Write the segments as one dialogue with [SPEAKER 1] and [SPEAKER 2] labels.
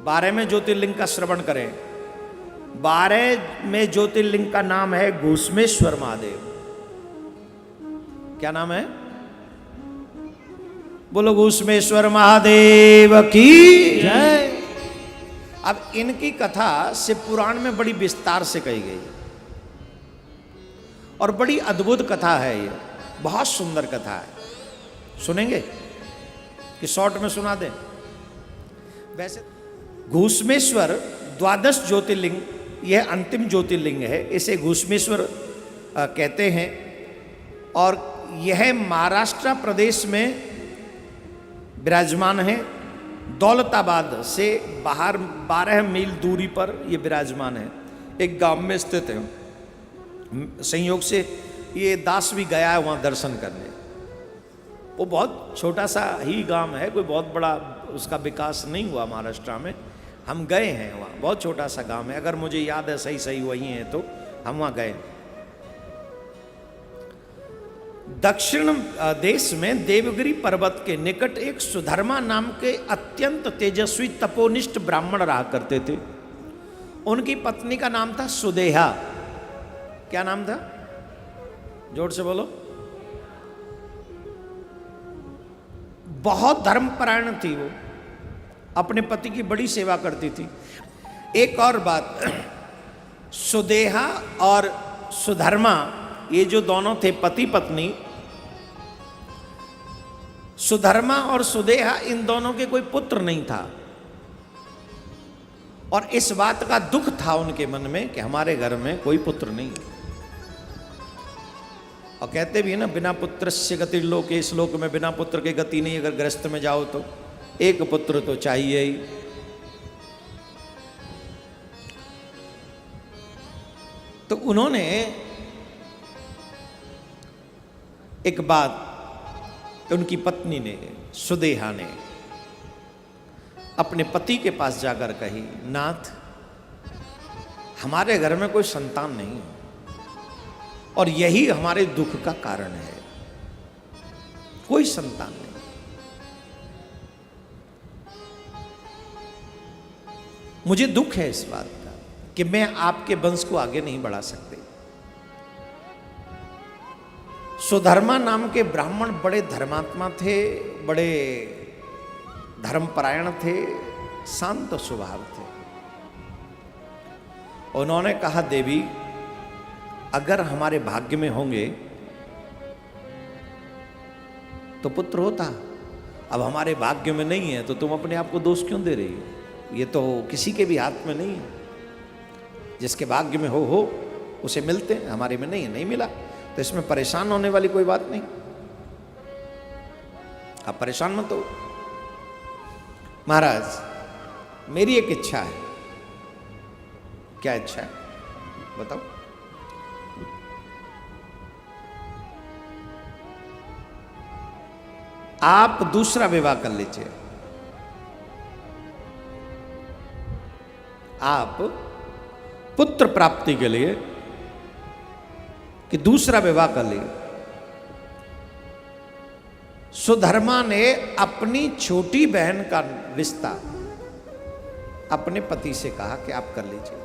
[SPEAKER 1] 12वें ज्योतिर्लिंग का श्रवण करें। 12वें ज्योतिर्लिंग का नाम है घूष्मेश्वर महादेव। क्या नाम है? बोलो घूष्मेश्वर महादेव की जय। अब इनकी कथा शिव पुराण में बड़ी विस्तार से कही गई और बड़ी अद्भुत कथा है। ये बहुत सुंदर कथा है। सुनेंगे कि शॉर्ट में सुना दें? वैसे घूष्मेश्वर द्वादश ज्योतिर्लिंग, यह अंतिम ज्योतिर्लिंग है। इसे घूष्मेश्वर कहते हैं और यह महाराष्ट्र प्रदेश में विराजमान है। दौलताबाद से बाहर 12 मील दूरी पर यह विराजमान है। एक गांव में स्थित है। संयोग से ये दास भी गया है वहाँ दर्शन करने। वो बहुत छोटा सा ही गांव है, कोई बहुत बड़ा उसका विकास नहीं हुआ महाराष्ट्र में। हम गए हैं वहाँ, बहुत छोटा सा गांव है। अगर मुझे याद है सही वही है तो हम वहाँ गए। दक्षिण देश में देवगिरी पर्वत के निकट एक सुधर्मा नाम के अत्यंत तेजस्वी तपोनिष्ठ ब्राह्मण रहा करते थे। उनकी पत्नी का नाम था सुदेहा। क्या नाम था? जोर से बोलो। बहुत धर्मपरायण थी वो, अपने पति की बड़ी सेवा करती थी। एक और बात, सुदेहा और सुधर्मा ये जो दोनों थे पति पत्नी, सुधर्मा और सुदेहा इन दोनों के कोई पुत्र नहीं था और इस बात का दुख था उनके मन में कि हमारे घर में कोई पुत्र नहीं। और कहते भी है ना, बिना पुत्र से गति लोक, इस लोक में बिना पुत्र के गति नहीं। अगर गृहस्थ में जाओ तो एक पुत्र तो चाहिए ही। तो उन्होंने एक बात उनकी पत्नी ने, सुदेहा ने, अपने पति के पास जाकर कही, नाथ हमारे घर में कोई संतान नहीं है और यही हमारे दुख का कारण है। कोई संतान नहीं। मुझे दुख है इस बात का कि मैं आपके वंश को आगे नहीं बढ़ा सकती। सुधर्मा नाम के ब्राह्मण बड़े धर्मात्मा थे, बड़े धर्मपरायण थे, शांत स्वभाव थे। उन्होंने कहा, देवी अगर हमारे भाग्य में होंगे तो पुत्र होता। अब हमारे भाग्य में नहीं है तो तुम अपने आप को दोष क्यों दे रही हो? ये तो किसी के भी हाथ में नहीं है। जिसके भाग्य में हो उसे मिलते हैं, हमारे में नहीं है, नहीं मिला तो इसमें परेशान होने वाली कोई बात नहीं। आप परेशान मत हो। महाराज मेरी एक इच्छा है। क्या इच्छा है बताओ? आप दूसरा विवाह कर लीजिए। आप पुत्र प्राप्ति के लिए कि दूसरा विवाह कर लिए। सुधर्मा ने अपनी छोटी बहन का रिश्ता अपने पति से कहा कि आप कर लीजिए।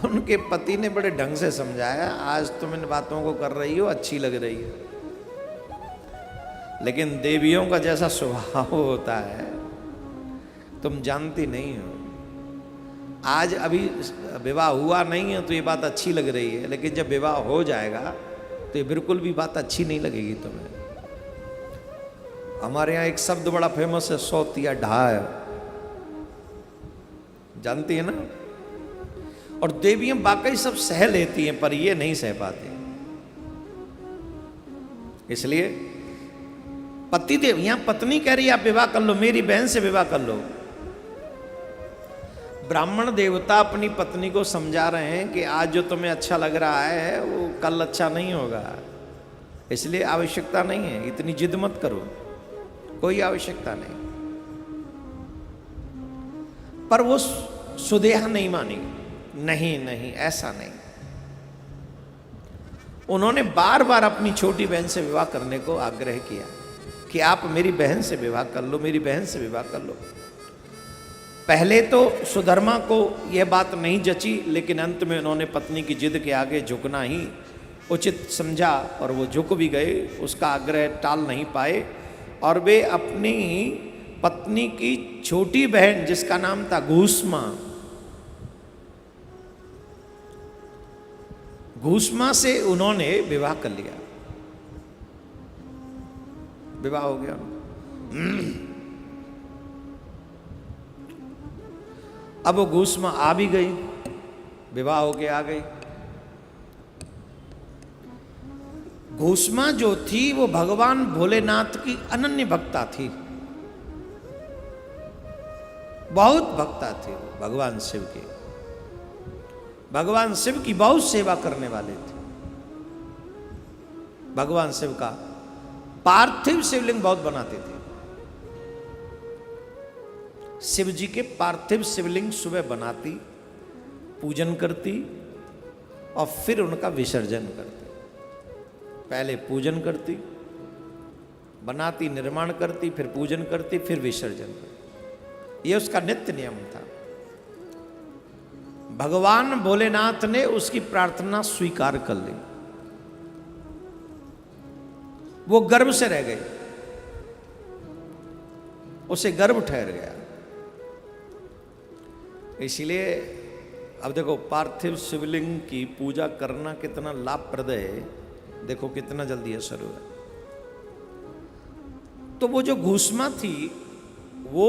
[SPEAKER 1] उनके पति ने बड़े ढंग से समझाया, आज तुम इन बातों को कर रही हो, अच्छी लग रही है, लेकिन देवियों का जैसा स्वभाव होता है तुम जानती नहीं हो। आज अभी विवाह हुआ नहीं है तो ये बात अच्छी लग रही है, लेकिन जब विवाह हो जाएगा तो ये बिल्कुल भी बात अच्छी नहीं लगेगी तुम्हें। हमारे यहाँ एक शब्द बड़ा फेमस है, सौतिया ढाय, जानती है ना? और देवियां बाकी सब सह लेती हैं पर ये नहीं सह पाती। इसलिए पति देव, यहां पत्नी कह रही है आप विवाह कर लो, मेरी बहन से विवाह कर लो। ब्राह्मण देवता अपनी पत्नी को समझा रहे हैं कि आज जो तुम्हें अच्छा लग रहा है वो कल अच्छा नहीं होगा, इसलिए आवश्यकता नहीं है, इतनी जिद मत करो, कोई आवश्यकता नहीं। पर वो सुदेहा नहीं मानी। नहीं नहीं, ऐसा नहीं। उन्होंने बार बार अपनी छोटी बहन से विवाह करने को आग्रह किया कि आप मेरी बहन से विवाह कर लो, मेरी बहन से विवाह कर लो। पहले तो सुधर्मा को यह बात नहीं जची, लेकिन अंत में उन्होंने पत्नी की जिद के आगे झुकना ही उचित समझा और वो झुक भी गए, उसका आग्रह टाल नहीं पाए और वे अपनी पत्नी की छोटी बहन जिसका नाम था घूसमा से उन्होंने विवाह कर लिया। विवाह हो गया। अब वो घूसमा आ भी गई, विवाह हो के आ गई। घूसमा जो थी वो भगवान भोलेनाथ की अनन्य भक्ता थी, बहुत भक्ता थी भगवान शिव के। भगवान शिव की बहुत सेवा करने वाले थे। भगवान शिव का पार्थिव शिवलिंग बहुत बनाते थे। शिव जी के पार्थिव शिवलिंग सुबह बनाती, पूजन करती और फिर उनका विसर्जन करती। पहले पूजन करती, बनाती, निर्माण करती, फिर पूजन करती, फिर विसर्जन करती। यह उसका नित्य नियम था। भगवान भोलेनाथ ने उसकी प्रार्थना स्वीकार कर ली। वो गर्भ से रह गई, उसे गर्भ ठहर गया। इसलिए अब देखो, पार्थिव शिवलिंग की पूजा करना कितना लाभप्रद है, देखो कितना जल्दी असर हुआ। तो वो जो घूसमा थी वो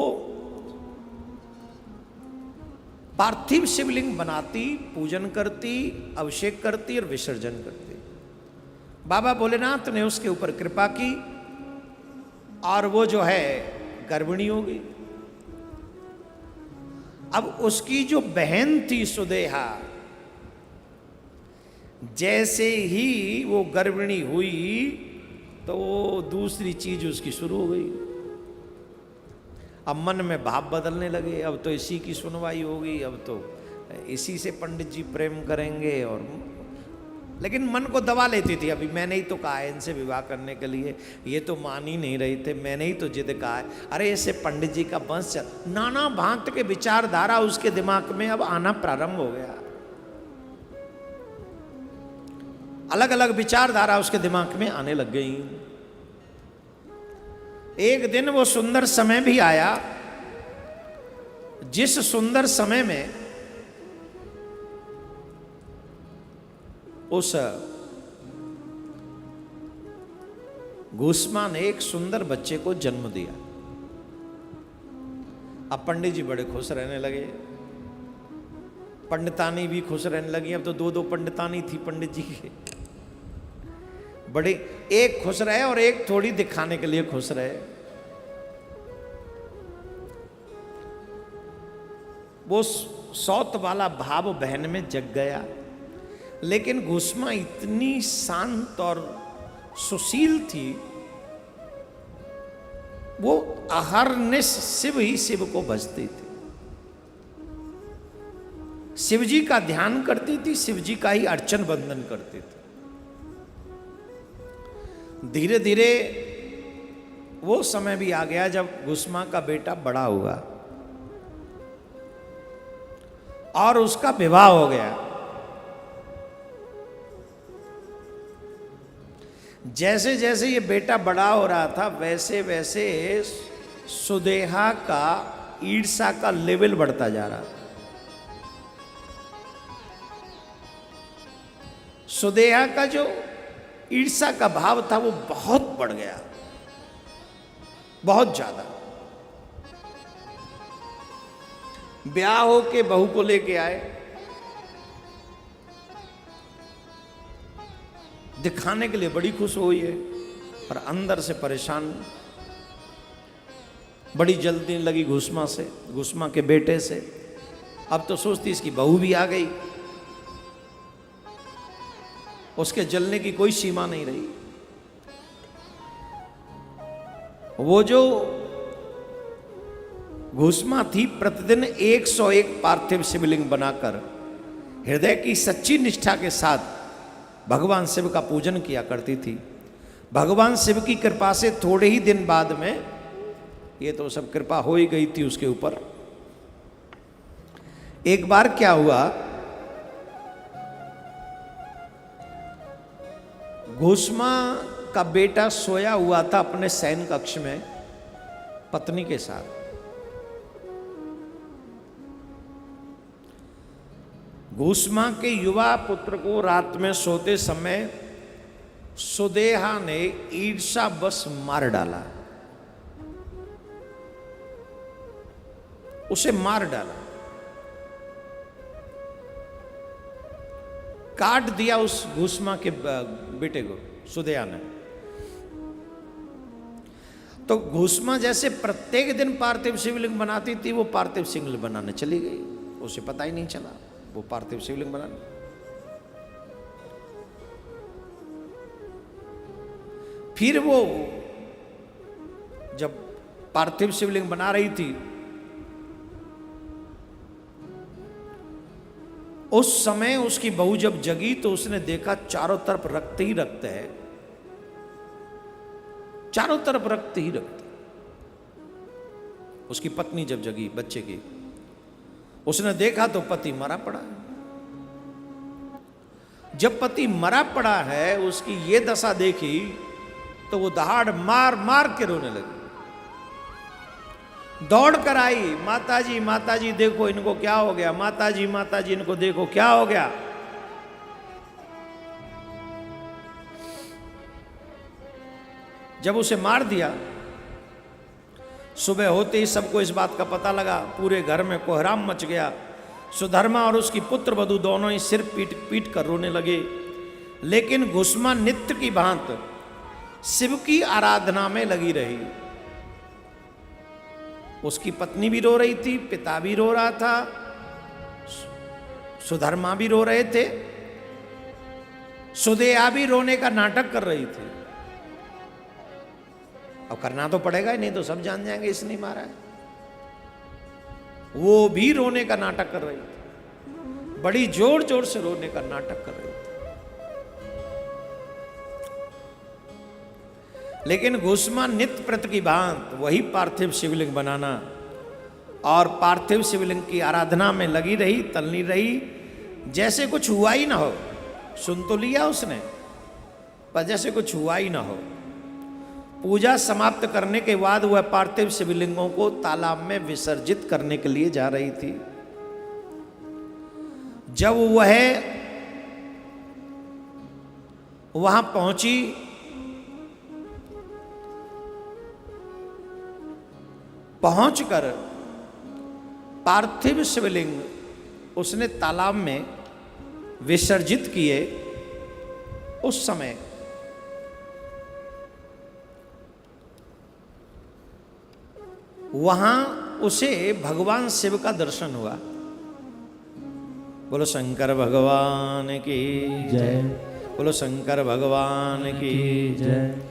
[SPEAKER 1] पार्थिव शिवलिंग बनाती, पूजन करती, अभिषेक करती और विसर्जन करती। बाबा भोलेनाथ ने उसके ऊपर कृपा की और वो जो है गर्भिणी हो गई। अब उसकी जो बहन थी सुदेहा, जैसे ही वो गर्भिणी हुई तो दूसरी चीज उसकी शुरू हो गई। अब मन में भाव बदलने लगे, अब तो इसी की सुनवाई होगी, अब तो इसी से पंडित जी प्रेम करेंगे। और लेकिन मन को दबा लेती थी। अभी मैंने ही तो कहा है इनसे विवाह करने के लिए, ये तो मान ही नहीं रहे थे, मैंने ही तो जिद कहा है। अरे इससे पंडित जी का वंश चल। नाना भांत के विचारधारा उसके दिमाग में अब आना प्रारंभ हो गया। अलग अलग विचारधारा उसके दिमाग में आने लग गई। एक दिन वो सुंदर समय भी आया जिस सुंदर समय में उस घूसमा ने एक सुंदर बच्चे को जन्म दिया। अब पंडित जी बड़े खुश रहने लगे, पंडितानी भी खुश रहने लगी। अब तो दो दो पंडितानी थी पंडित जी के। बड़े एक खुश रहे और एक थोड़ी दिखाने के लिए खुश रहे। वो सौत वाला भाव बहन में जग गया। लेकिन घूसमा इतनी शांत और सुशील थी, वो अहरनिश शिव ही शिव को भजती थी, शिव जी का ध्यान करती थी, शिव जी का ही अर्चन बंदन करती थी। धीरे धीरे वो समय भी आ गया जब घूसमा का बेटा बड़ा हुआ और उसका विवाह हो गया। जैसे जैसे ये बेटा बड़ा हो रहा था वैसे वैसे सुदेहा का ईर्ष्या का लेवल बढ़ता जा रहा था। सुदेहा का जो ईर्ष्या का भाव था वो बहुत बढ़ गया, बहुत ज्यादा। ब्याह हो के बहू को लेके आए, दिखाने के लिए बड़ी खुश हुई है पर अंदर से परेशान। बड़ी जल्दी लगी घूसमा से, घूसमा के बेटे से। अब तो सोचती इसकी बहू भी आ गई, उसके जलने की कोई सीमा नहीं रही। वो जो घूसमा थी प्रतिदिन 101 पार्थिव शिवलिंग बनाकर हृदय की सच्ची निष्ठा के साथ भगवान शिव का पूजन किया करती थी। भगवान शिव की कृपा से थोड़े ही दिन बाद में, ये तो सब कृपा हो ही गई थी उसके ऊपर, एक बार क्या हुआ, घोषमा का बेटा सोया हुआ था अपने शयन कक्ष में पत्नी के साथ। घोषमा के युवा पुत्र को रात में सोते समय सुदेहा ने ईर्षा बस मार डाला, उसे मार डाला, काट दिया उस घोषमा के बेटे को सुदेहा ने। तो घोषमा जैसे प्रत्येक दिन पार्थिव शिवलिंग बनाती थी, वो पार्थिव शिवलिंग बनाने चली गई, उसे पता ही नहीं चला वो पार्थिव शिवलिंग बनाने। फिर वो जब पार्थिव शिवलिंग बना रही थी, उस समय उसकी बहू जब जगी तो उसने देखा चारों तरफ रक्त ही रक्त है, चारों तरफ रक्त ही रक्त। उसकी पत्नी जब जगी बच्चे की, उसने देखा तो पति मरा पड़ा है। जब पति मरा पड़ा है, उसकी ये दशा देखी तो वो दहाड़ मार मार के रोने लगी, दौड़ कर आई, माताजी देखो इनको क्या हो गया, माताजी इनको देखो क्या हो गया। जब उसे मार दिया, सुबह होते ही सबको इस बात का पता लगा, पूरे घर में कोहराम मच गया। सुधर्मा और उसकी पुत्र वधू दोनों ही सिर पीट पीट कर रोने लगे। लेकिन घोषमा नित्य की भांति शिव की आराधना में लगी रही। उसकी पत्नी भी रो रही थी, पिता भी रो रहा था, सुधर्मा भी रो रहे थे, सुदेहा भी रोने का नाटक कर रही थी। अब करना तो पड़ेगा ही, नहीं तो सब जान जाएंगे इसने मारा है। वो भी रोने का नाटक कर रही थी, बड़ी जोर जोर से रोने का नाटक कर रही थी। लेकिन घोषमा नित्य प्रति की भांति वही पार्थिव शिवलिंग बनाना और पार्थिव शिवलिंग की आराधना में लगी रही, तल्ली रही, जैसे कुछ हुआ ही ना हो। सुन तो लिया उसने, पर जैसे कुछ हुआ ही ना हो। पूजा समाप्त करने के बाद वह पार्थिव शिवलिंगों को तालाब में विसर्जित करने के लिए जा रही थी। जब वह वहां पहुंची, पहुंचकर पार्थिव शिवलिंग उसने तालाब में विसर्जित किए। उस समय वहां उसे भगवान शिव का दर्शन हुआ। बोलो शंकर भगवान की जय, बोलो शंकर भगवान की जय।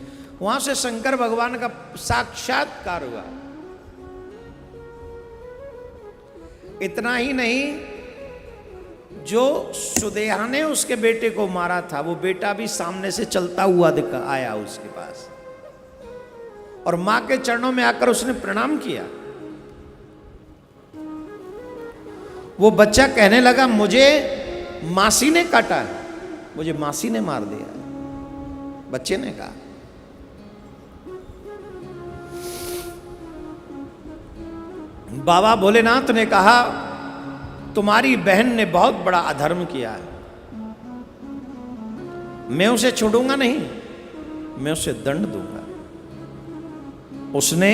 [SPEAKER 1] वहां से शंकर भगवान का साक्षात्कार हुआ। इतना ही नहीं, जो सुदेहा ने उसके बेटे को मारा था, वो बेटा भी सामने से चलता हुआ आया उसके पास और मां के चरणों में आकर उसने प्रणाम किया। वो बच्चा कहने लगा, मुझे मासी ने काटा है, मुझे मासी ने मार दिया है। बच्चे ने कहा। बाबा भोलेनाथ ने कहा, तुम्हारी बहन ने बहुत बड़ा अधर्म किया है, मैं उसे छोड़ूंगा नहीं, मैं उसे दंड दूंगा। उसने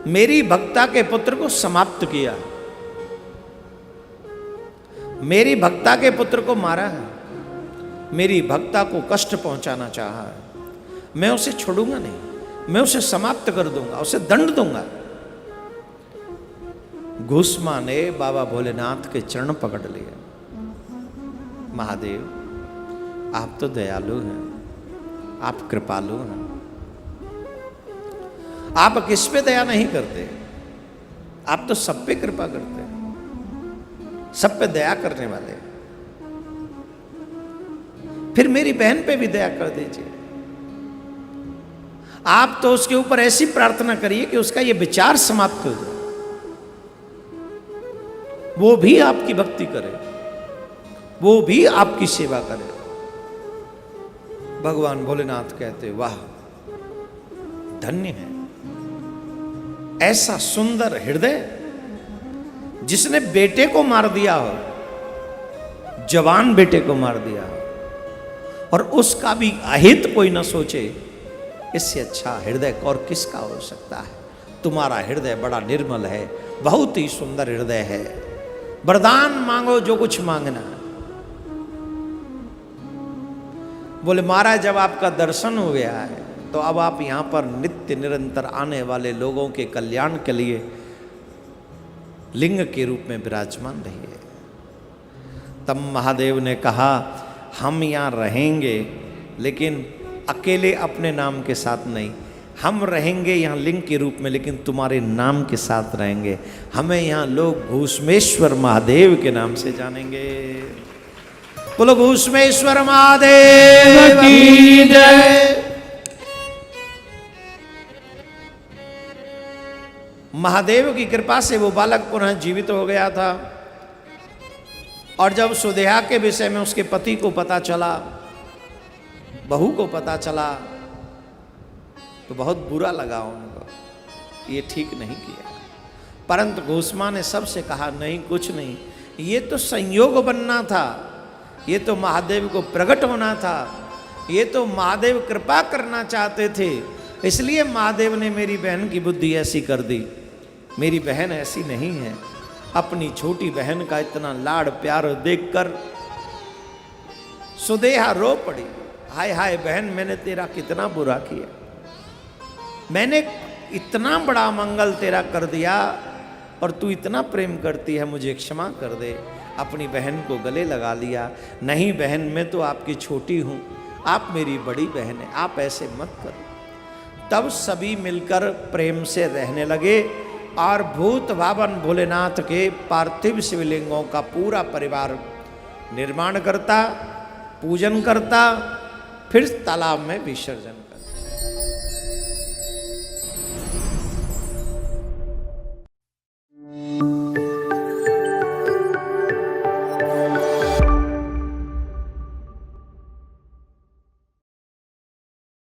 [SPEAKER 1] मेरी भक्ता के पुत्र को समाप्त किया, मेरी भक्ता के पुत्र को मारा है, मेरी भक्ता को कष्ट पहुंचाना चाहा है, मैं उसे छोड़ूंगा नहीं, मैं उसे समाप्त कर दूंगा, उसे दंड दूंगा। घोषमा ने बाबा भोलेनाथ के चरण पकड़ लिए। महादेव, आप तो दयालु हैं, आप कृपालु हैं, आप किस पे दया नहीं करते, आप तो सब पे कृपा करते हैं, सब पे दया करने वाले। फिर मेरी बहन पे भी दया कर दीजिए। आप तो उसके ऊपर ऐसी प्रार्थना करिए कि उसका ये विचार समाप्त हो जाए। वो भी आपकी भक्ति करे, वो भी आपकी सेवा करे। भगवान भोलेनाथ कहते वाह धन्य है ऐसा सुंदर हृदय जिसने बेटे को मार दिया हो, जवान बेटे को मार दिया हो, और उसका भी अहित कोई न सोचे। इससे अच्छा हृदय और किसका हो सकता है। तुम्हारा हृदय बड़ा निर्मल है, बहुत ही सुंदर हृदय है। वरदान मांगो जो कुछ मांगना। बोले महाराज जब आपका दर्शन हो गया है तो अब आप यहां पर नित्य निरंतर आने वाले लोगों के कल्याण के लिए लिंग के रूप में विराजमान रहिए। तब महादेव ने कहा हम यहाँ रहेंगे लेकिन अकेले अपने नाम के साथ नहीं, हम रहेंगे यहाँ लिंग के रूप में लेकिन तुम्हारे नाम के साथ रहेंगे। हमें यहाँ लोग घूसमेश्वर महादेव के नाम से जानेंगे। बोलो घूसमेश्वर महादेव की जय। महादेव की कृपा से वो बालक पुनः जीवित हो गया था। और जब सुदेहा के विषय में उसके पति को पता चला, बहू को पता चला, तो बहुत बुरा लगा उनको, ये ठीक नहीं किया। परंतु घोषमा ने सबसे कहा नहीं कुछ नहीं, ये तो संयोग बनना था, ये तो महादेव को प्रकट होना था, ये तो महादेव कृपा करना चाहते थे, इसलिए महादेव ने मेरी बहन की बुद्धि ऐसी कर दी। मेरी बहन ऐसी नहीं है। अपनी छोटी बहन का इतना लाड़ प्यार देखकर सुदेहा रो पड़ी। हाय हाय बहन मैंने तेरा कितना बुरा किया, मैंने इतना बड़ा मंगल तेरा कर दिया और तू इतना प्रेम करती है, मुझे क्षमा कर दे। अपनी बहन को गले लगा लिया। नहीं बहन मैं तो आपकी छोटी हूँ, आप मेरी बड़ी बहन है, आप ऐसे मत करो। तब सभी मिलकर प्रेम से रहने लगे और भूत भावन भोलेनाथ के पार्थिव शिवलिंगों का पूरा परिवार निर्माण करता, पूजन करता, फिर तालाब में विसर्जन